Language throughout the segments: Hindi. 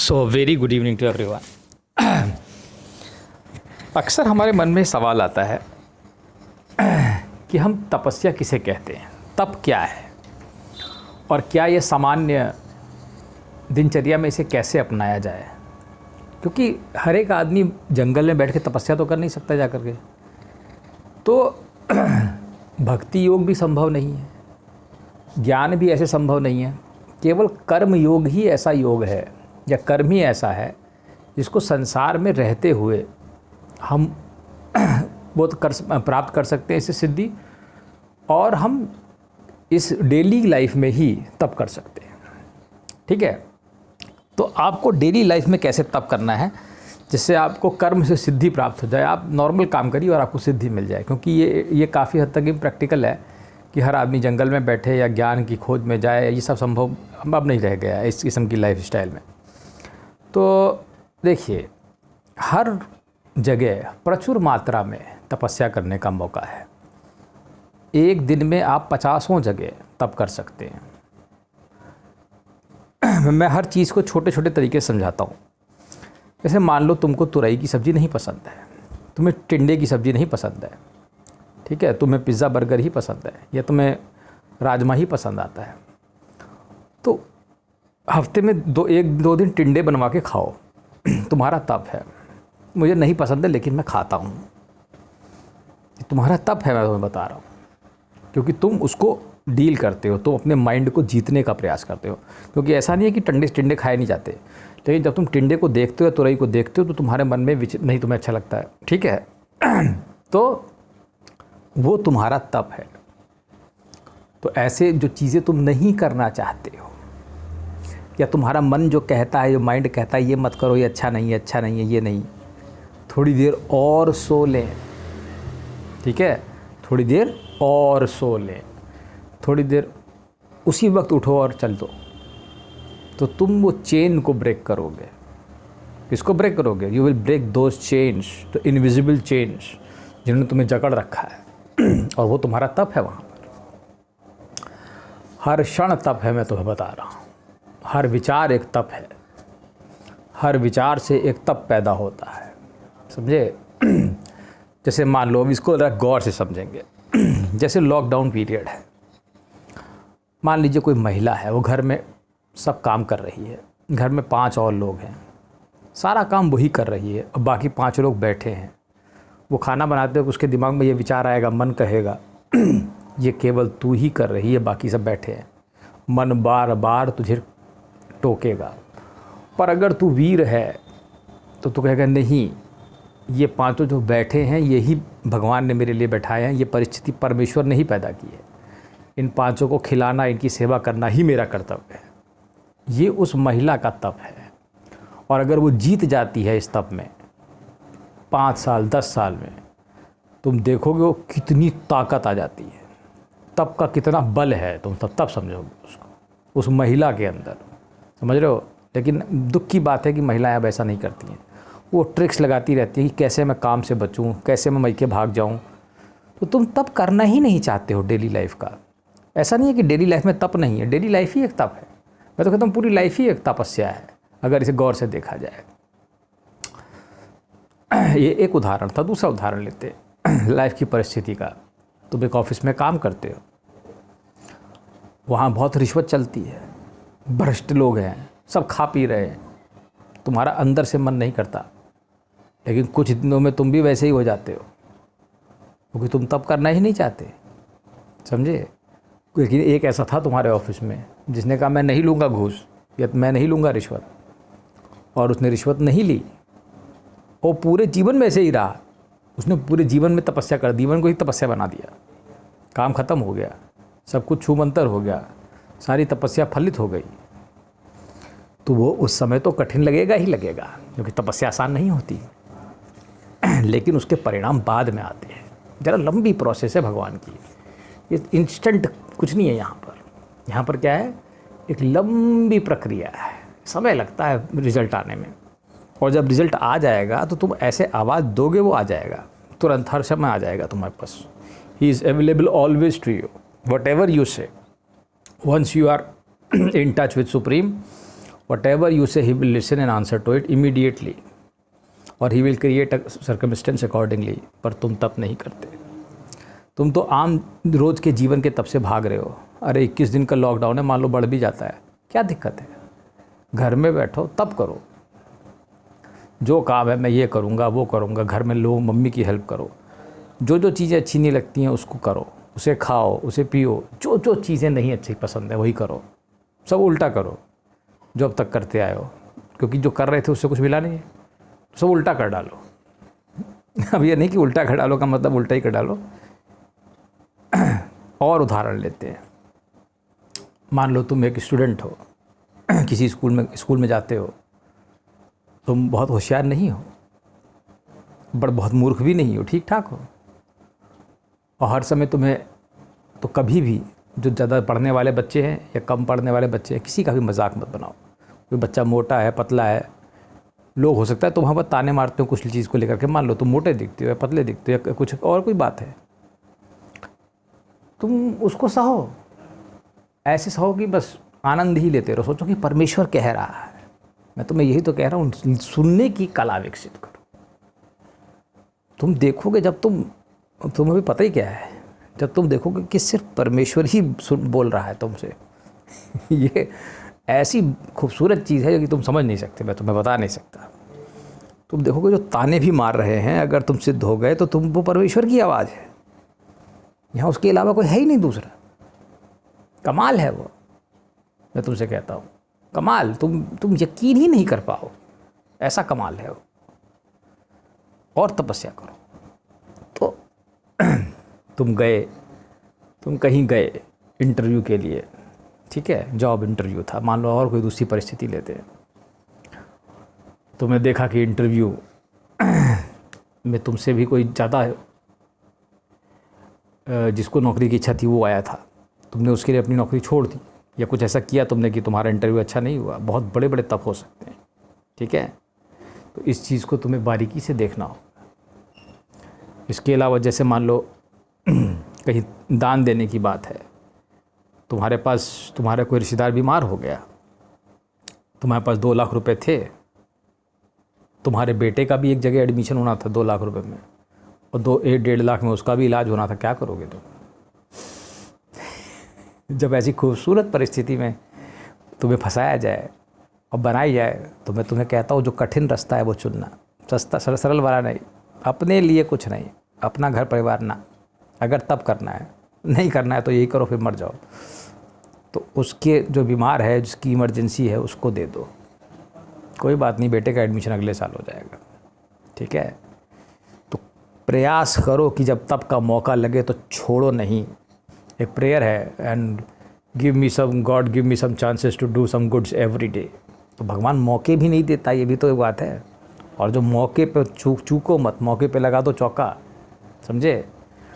So very good evening to everyone. अक्सर हमारे मन में सवाल आता है कि हम तपस्या किसे कहते हैं, तप क्या है और क्या ये सामान्य दिनचर्या में इसे कैसे अपनाया जाए। क्योंकि हर एक आदमी जंगल में बैठ के तपस्या तो कर नहीं सकता जा कर के, तो भक्ति योग भी संभव नहीं है, ज्ञान भी ऐसे संभव नहीं है। केवल कर्म योग ही ऐसा योग है या कर्म ही ऐसा है जिसको संसार में रहते हुए हम बहुत प्राप्त कर सकते हैं इससे सिद्धि, और हम इस डेली लाइफ में ही तप कर सकते हैं। ठीक है, तो आपको डेली लाइफ में कैसे तप करना है जिससे आपको कर्म से सिद्धि प्राप्त हो जाए। आप नॉर्मल काम करिए और आपको सिद्धि मिल जाए, क्योंकि ये काफ़ी हद तक प्रैक्टिकल है कि हर आदमी जंगल में बैठे या ज्ञान की खोज में जाए, ये सब संभव अब नहीं रह गया है इस किस्म की लाइफ स्टाइल में। तो देखिए, हर जगह प्रचुर मात्रा में तपस्या करने का मौका है। एक दिन में आप 50 जगह तप कर सकते हैं। मैं हर चीज़ को छोटे छोटे तरीके से समझाता हूँ। जैसे मान लो तुमको तुरई की सब्ज़ी नहीं पसंद है, तुम्हें टिंडे की सब्ज़ी नहीं पसंद है, ठीक है, तुम्हें पिज़्ज़ा बर्गर ही पसंद है या तुम्हें राजमा ही पसंद आता है, तो हफ्ते में एक दो दिन टिंडे बनवा के खाओ। तुम्हारा तप है। मुझे नहीं पसंद है लेकिन मैं खाता हूँ, तुम्हारा तप है, मैं तुम्हें बता रहा हूँ। क्योंकि तुम उसको डील करते हो, तुम अपने माइंड को जीतने का प्रयास करते हो। क्योंकि ऐसा नहीं है कि टिंडे खाए नहीं जाते, लेकिन जब तुम टिंडे को देखते हो, तुरई को देखते हो, तो तुम्हारे मन में नहीं तुम्हें अच्छा लगता है, ठीक है। तो वो तुम्हारा तप है। तो ऐसे जो चीज़ें तुम नहीं करना चाहते हो, या तुम्हारा मन जो कहता है, जो माइंड कहता है ये मत करो, ये अच्छा नहीं है, अच्छा नहीं है, ये नहीं, थोड़ी देर और सो लें, ठीक है, थोड़ी देर और सो लें, थोड़ी देर उसी वक्त उठो और चल दो, तो तुम वो चेन को ब्रेक करोगे। किसको ब्रेक करोगे? You will break those chains, the invisible chains जिन्होंने तुम्हें जकड़ रखा है। और वो तुम्हारा तप है। वहाँ पर हर क्षण तप है, मैं तुम्हें बता रहा हूँ। हर विचार एक तप है, हर विचार से एक तप पैदा होता है, समझे। जैसे मान लो, अब इसको ज़रा गौर से समझेंगे। जैसे लॉकडाउन पीरियड है, मान लीजिए कोई महिला है, वो घर में सब काम कर रही है, घर में 5 और लोग हैं, सारा काम वही कर रही है, अब बाकी 5 लोग बैठे हैं। वो खाना बनाते हो, उसके दिमाग में ये विचार आएगा, मन कहेगा ये केवल तू ही कर रही है, बाकी सब बैठे हैं। मन बार बार तुझे टोकेगा। पर अगर तू वीर है तो तू कहेगा नहीं, ये 5 जो बैठे हैं यही भगवान ने मेरे लिए बैठाए हैं, ये परिस्थिति परमेश्वर ने ही पैदा की है, इन 5 को खिलाना, इनकी सेवा करना ही मेरा कर्तव्य है। ये उस महिला का तप है। और अगर वो जीत जाती है इस तप में 5 साल 10 साल में, तुम देखोगे वो कितनी ताकत आ जाती है, तप का कितना बल है, तुम तब समझोगे उसको, उस महिला के अंदर, समझ रहे हो। लेकिन दुख की बात है कि महिलाएं अब ऐसा नहीं करती हैं। वो ट्रिक्स लगाती रहती है कि कैसे मैं काम से बचूं, कैसे मैं मैके भाग जाऊं। तो तुम तप करना ही नहीं चाहते हो डेली लाइफ का। ऐसा नहीं है कि डेली लाइफ में तप नहीं है, डेली लाइफ ही एक तप है। मैं तो कहता हूँ पूरी लाइफ ही एक तपस्या है, अगर इसे गौर से देखा जाए। ये एक उदाहरण था। दूसरा उदाहरण लेते लाइफ की परिस्थिति का। तुम एक ऑफिस में काम करते हो, वहाँ बहुत रिश्वत चलती है, भ्रष्ट लोग हैं, सब खा पी रहे हैं, तुम्हारा अंदर से मन नहीं करता, लेकिन कुछ दिनों में तुम भी वैसे ही हो जाते हो, क्योंकि तुम तब करना ही नहीं चाहते, समझे। लेकिन एक ऐसा था तुम्हारे ऑफिस में जिसने कहा मैं नहीं लूँगा घूस, या मैं नहीं लूँगा रिश्वत, और उसने रिश्वत नहीं ली, और पूरे जीवन में ऐसे ही रहा। उसने पूरे जीवन में तपस्या कर, जीवन को ही तपस्या बना दिया, काम ख़त्म हो गया, सब कुछ छूमंतर हो गया, सारी तपस्या फलित हो गई। तो वो उस समय तो कठिन लगेगा ही लगेगा, क्योंकि तपस्या आसान नहीं होती। लेकिन उसके परिणाम बाद में आते हैं। ज़रा लंबी प्रोसेस है भगवान की, ये इंस्टेंट कुछ नहीं है। यहाँ पर क्या है, एक लंबी प्रक्रिया है, समय लगता है रिज़ल्ट आने में। और जब रिज़ल्ट आ जाएगा तो तुम ऐसे आवाज़ दोगे, वो आ जाएगा तुरंत, हर समय आ जाएगा तुम्हारे पास। He is available always to you, whatever you say, once you are in touch with Supreme, whatever you say he will listen and answer to it immediately, और he will create a circumstance accordingly. पर तुम तप नहीं करते। तुम तो आम रोज़ के जीवन के तप से भाग रहे हो। अरे 21 दिन का लॉकडाउन है, मान लो बढ़ भी जाता है, क्या दिक्कत है? घर में बैठो, तप करो। जो काम है मैं ये करूँगा, वो करूँगा, घर में लो, मम्मी की हेल्प करो, जो जो चीज़ें अच्छी नहीं लगती हैं उसको करो, उसे खाओ, उसे पियो, जो जो चीज़ें नहीं अच्छी पसंद है वही करो। सब उल्टा करो जो अब तक करते आए हो, क्योंकि जो कर रहे थे उससे कुछ मिला नहीं है, सब उल्टा कर डालो। अब ये नहीं कि उल्टा कर डालो का मतलब उल्टा ही कर डालो। और उदाहरण लेते हैं। मान लो तुम एक स्टूडेंट हो, किसी स्कूल में जाते हो। तुम बहुत होशियार नहीं हो, बट बहुत मूर्ख भी नहीं हो, ठीक ठाक हो। और हर समय तुम्हें तो कभी भी जो ज़्यादा पढ़ने वाले बच्चे हैं या कम पढ़ने वाले बच्चे हैं, किसी का भी मजाक मत बनाओ। कोई बच्चा मोटा है, पतला है, लोग हो सकता है तुम वहाँ पर ताने मारते हो कुछ चीज़ को लेकर के। मान लो तुम मोटे दिखते हो या पतले दिखते हो या कुछ और कोई बात है, तुम उसको सहो, ऐसे सहो कि बस आनंद ही लेते रहो। सोचो कि परमेश्वर कह रहा है, मैं तुम्हें यही तो कह रहा हूँ, सुनने की कला विकसित करो। तुम देखोगे जब तुम्हें भी पता ही क्या है, जब तुम देखोगे कि सिर्फ परमेश्वर ही बोल रहा है तुमसे। ये ऐसी खूबसूरत चीज़ है कि तुम समझ नहीं सकते, मैं तुम्हें बता नहीं सकता। तुम देखोगे जो ताने भी मार रहे हैं, अगर तुम सिद्ध हो गए तो वो परमेश्वर की आवाज़ है। यहाँ उसके अलावा कोई है ही नहीं दूसरा। कमाल है वो, मैं तुमसे कहता हूँ, कमाल। तुम यकीन ही नहीं कर पाओ, ऐसा कमाल है वो। और तपस्या करो। तो तुम कहीं गए इंटरव्यू के लिए, ठीक है, जॉब इंटरव्यू था, मान लो, और कोई दूसरी परिस्थिति लेते हैं। तुमने देखा कि इंटरव्यू में तुमसे भी कोई ज़्यादा जिसको नौकरी की इच्छा थी वो आया था, तुमने उसके लिए अपनी नौकरी छोड़ दी, या कुछ ऐसा किया तुमने कि तुम्हारा इंटरव्यू अच्छा नहीं हुआ। बहुत बड़े बड़े तप हो सकते हैं, ठीक है। तो इस चीज़ को तुम्हें बारीकी से देखना हो। इसके अलावा जैसे मान लो कहीं दान देने की बात है, तुम्हारे पास तुम्हारा कोई रिश्तेदार बीमार हो गया, तुम्हारे पास 2 लाख रुपए थे, तुम्हारे बेटे का भी एक जगह एडमिशन होना था 2 लाख रुपए में, और 1.5 लाख में उसका भी इलाज होना था, क्या करोगे तुम? जब ऐसी खूबसूरत परिस्थिति में तुम्हें फंसाया जाए और बनाई जाए, तो मैं तुम्हें कहता हूँ जो कठिन रास्ता है वो चुनना, सस्ता सरल वाला नहीं। अपने लिए कुछ नहीं, अपना घर परिवार ना। अगर तब करना है, नहीं करना है तो यही करो, फिर मर जाओ। तो उसके जो बीमार है, जिसकी इमरजेंसी है, उसको दे दो, कोई बात नहीं, बेटे का एडमिशन अगले साल हो जाएगा, ठीक है। तो प्रयास करो कि जब तब का मौका लगे तो छोड़ो नहीं। एक प्रेयर है, and God give me some chances to do some goods every day. तो भगवान मौके भी नहीं देता, ये भी तो एक बात है। और जो मौके पे चूको मत, मौके पे लगा दो चौका, समझे।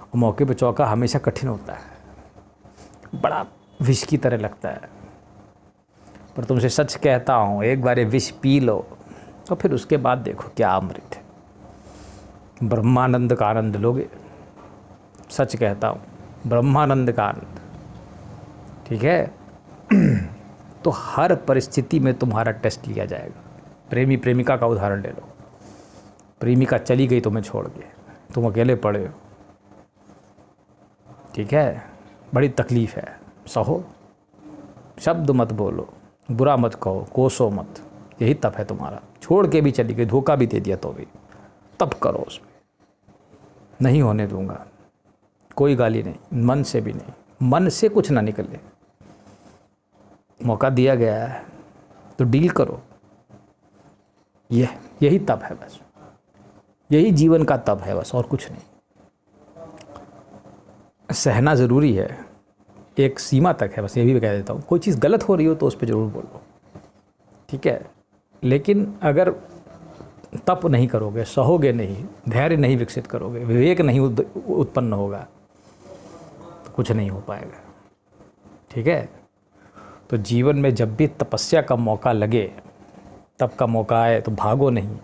और मौके पे चौका हमेशा कठिन होता है, बड़ा विष की तरह लगता है। पर तुमसे सच कहता हूँ, एक बार ये विष पी लो और फिर उसके बाद देखो क्या अमृत है। ब्रह्मानंद का आनंद लोगे, सच कहता हूँ, ब्रह्मानंद का आनंद, ठीक है। तो हर परिस्थिति में तुम्हारा टेस्ट लिया जाएगा। प्रेमी प्रेमिका का उदाहरण ले लो। प्रेमिका चली गई तुम्हें छोड़ के, तुम अकेले पड़े हो, ठीक है, बड़ी तकलीफ़ है, सहो, शब्द मत बोलो, बुरा मत कहो, कोसो मत, यही तप है तुम्हारा। छोड़ के भी चली गई, धोखा भी दे दिया तो भी तप करो उसमें, नहीं होने दूंगा, कोई गाली नहीं, मन से भी नहीं, मन से कुछ ना निकले। मौका दिया गया है तो डील करो। यही तप है बस, यही जीवन का तप है बस, और कुछ नहीं। सहना ज़रूरी है, एक सीमा तक है बस, ये भी कह देता हूँ। कोई चीज़ गलत हो रही हो तो उस पर ज़रूर बोलो, ठीक है। लेकिन अगर तप नहीं करोगे, सहोगे नहीं, धैर्य नहीं विकसित करोगे, विवेक नहीं उत्पन्न होगा, तो कुछ नहीं हो पाएगा, ठीक है। तो जीवन में जब भी तपस्या का मौका लगे, तप का मौका आए, तो भागो नहीं,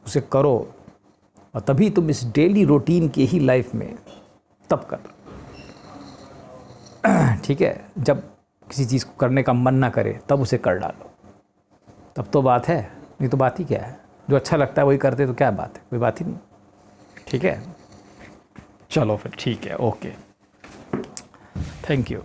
उसे करो। और तभी तुम इस डेली रूटीन की ही लाइफ में तप कर, ठीक है। जब किसी चीज़ को करने का मन ना करे तब उसे कर डालो, तब तो बात है, नहीं तो बात ही क्या है। जो अच्छा लगता है वही करते तो क्या बात है, कोई बात ही नहीं। ठीक है, चलो फिर ठीक है, ओके, थैंक यू।